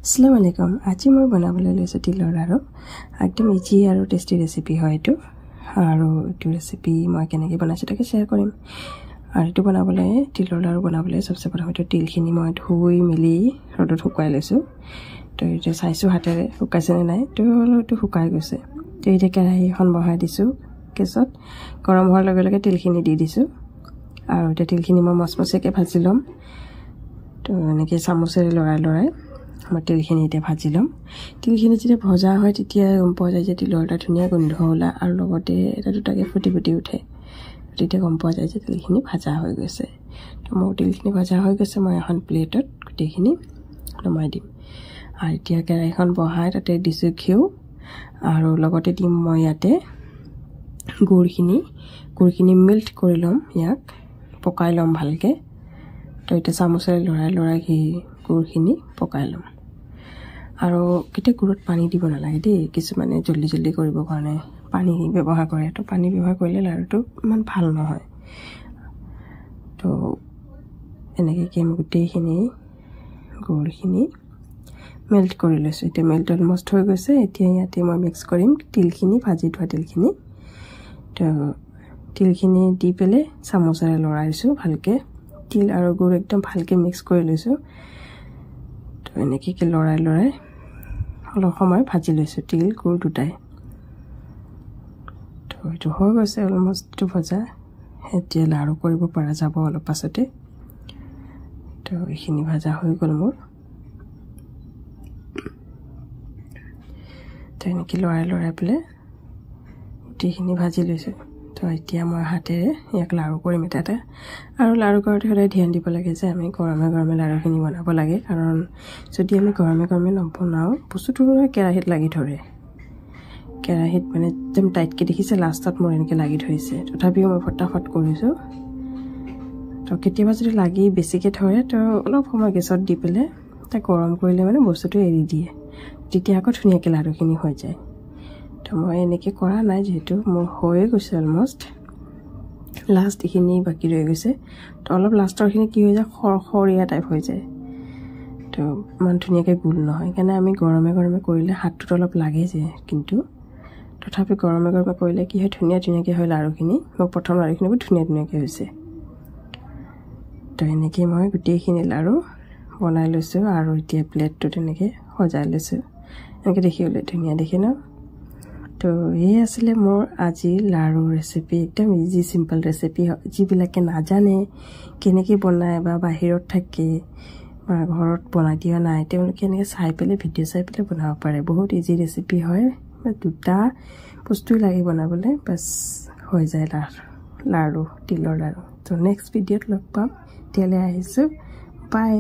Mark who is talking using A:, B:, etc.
A: Assalamu alaikum. আজি মই বনাবলৈ লৈছো তিলৰ লাৰু একদম ইজি আৰু টেস্টি ৰেচিপি হয় এটো আৰু এটো ৰেচিপি মই কেনেকৈ বনাইছো তাকে শেয়াৰ কৰিম আৰু এটো বনাবলৈ তিলৰ লাৰু বনাবলৈ সবচে প্ৰথমতে তিলখিনি মই ধুই মিলি ৰ'দত শুকাই লৈছো তো এটা চাইছো হাতেৰে শুকাইছে নে নাই তো এটো শুকাই গৈছে তো এটা কেৰাহী এখন বহাই দিছো কেছত গৰম হোৱাৰ লগে লগে তিলখিনি দি দিছো আৰু এটা তিলখিনি মই মচমচেকে ভাজি লম তো এনেকৈ চামুচেৰে লৰাই মই তিলখিনি এতিয়া ভাজি লম তিলখিনি যেতিয়া ভজা হয় তেতিয়া গম পোৱা যায় যে তিলৰ এটা ধুনীয়া গোন্ধ ওলায় আৰু লগতে এটা দুটাকে ফুটি উঠে তেতিয়া গম পোৱা যায় যে তিলখিনি ভাজা হৈ গৈছে তো মোৰ তিলখিনি ভাজা হৈ গৈছে মই এখন প্লেটত গোটেইখিনি নমাই দিম আৰু এতিয়া কেৰাহীখন বহাই তাতে দিছো ঘিউ আৰু লগতে দিম মই ইয়াতে গুড়খিনি মেল্ট কৰি লম ইয়াক পকাই লম ভালকে তো এটা চামুচেৰে লৰাই ঘি গুড়খিনি পকাই লম আৰু কেতিয়া গুড়ত পানী দিব নালাগে দেই কিছুমানে জলদি কৰিব কাৰণে পানী ব্যৱহাৰ কৰে তো পানী ব্যৱহাৰ কৰিলে লাৰুটো ইমান ভাল নহয় তো এনেকৈ কি আমি গোটেইখিনি গুড়খিনি মেল্ট কৰি লৈছো এতিয়া মেল্ট অলমোষ্ট হৈ গৈছে এতিয়া ইয়াতে মই মিক্স কৰিম তিলখিনি ভাজি থোৱা তিলখিনি তো তিলখিনি দি পেলে চামুচেৰে লৰাইছো ভালকে তিল আৰু গুড় একদম ভালকে মিক্স কৰি লৈছো তো এনেকৈ কি লৰাই অলপ সময় ভাজি লৈছো তিল গুড় দুটাই তো এটো হৈ গৈছে অলমোষ্ট টু ভজা এতিয়া লাৰু কৰিব পৰা যাব অলপ পাছতে তো এইখিনি ভাজা হৈ গ'ল মোৰ তো এনেকৈ লৰাই পেলে গোটেইখিনি ভাজি লৈছো তো এতিয়া মই হাতেৰে ইয়াক লাৰু কৰিম এটা আৰু লাৰু কৰোঁতে সদায় ধ্যান দিব লাগে যে আমি গৰমে লাৰুখিনি বনাব লাগে কাৰণ যদি আমি গৰমে নবনাওঁ বস্তুটো কেৰাহীত লাগি ধৰে কেৰাহীত মানে একদম টাইটকৈ দেখিছে লাষ্টত মোৰ এনেকৈ লাগি ধৰিছে তথাপিও মই ফটাফট কৰিছোঁ তো কেতিয়াবা যদি লাগি বেছিকৈ ধৰে তো অলপ সময় গেছত দি পেলাই তাক গৰম কৰিলে মানে বস্তুটো এৰি দিয়ে তেতিয়া আকৌ ধুনীয়াকৈ লাৰুখিনি হৈ যায় তো মই এনেকৈ কৰা নাই যেহেতু মোৰ হৈয়ে গৈছে অলমোষ্ট লাষ্ট এইখিনি বাকী ৰৈ গৈছে তো অলপ লাষ্টৰখিনি কি হৈ যায় খৰখৰীয়া টাইপ হৈ যায় তো ইমান ধুনীয়াকৈ গোল নহয় কাৰণে আমি গৰমে কৰিলে হাতটোত অলপ লাগে যে কিন্তু তথাপি গৰমে কৰিলে কি হয় ধুনীয়াকৈ হয় লাৰুখিনি মোৰ প্ৰথম লাৰুখিনি বহুত ধুনীয়াকৈ হৈছে তো এনেকৈ মই গোটেইখিনি লাৰু বনাই লৈছোঁ আৰু এতিয়া প্লেটটো তেনেকৈ সজাই লৈছোঁ এনেকৈ দেখিবলৈ ধুনীয়া দেখি ন তো এই আছিলে মোৰ আজি লাৰু ৰেচিপি একদম ইজি সিম্পল ৰেচিপি যিবিলাকে নাজানে কেনেকৈ বনায় বা বাহিৰত থাকে বা ঘৰত বনাই দিয়া নাই তেওঁলোকে এনেকৈ চাই পেলাই ভিডিঅ' চাই পেলাই বনাব পাৰে বহুত ইজি ৰেচিপি হয় দুটা বস্তুই লাগে বনাবলৈ বাছ হৈ যায় লাৰু তিলৰ লাৰু তো নেক্সট ভিডিঅ'ত লগ পাম তেতিয়ালৈ আহিছোঁ বাই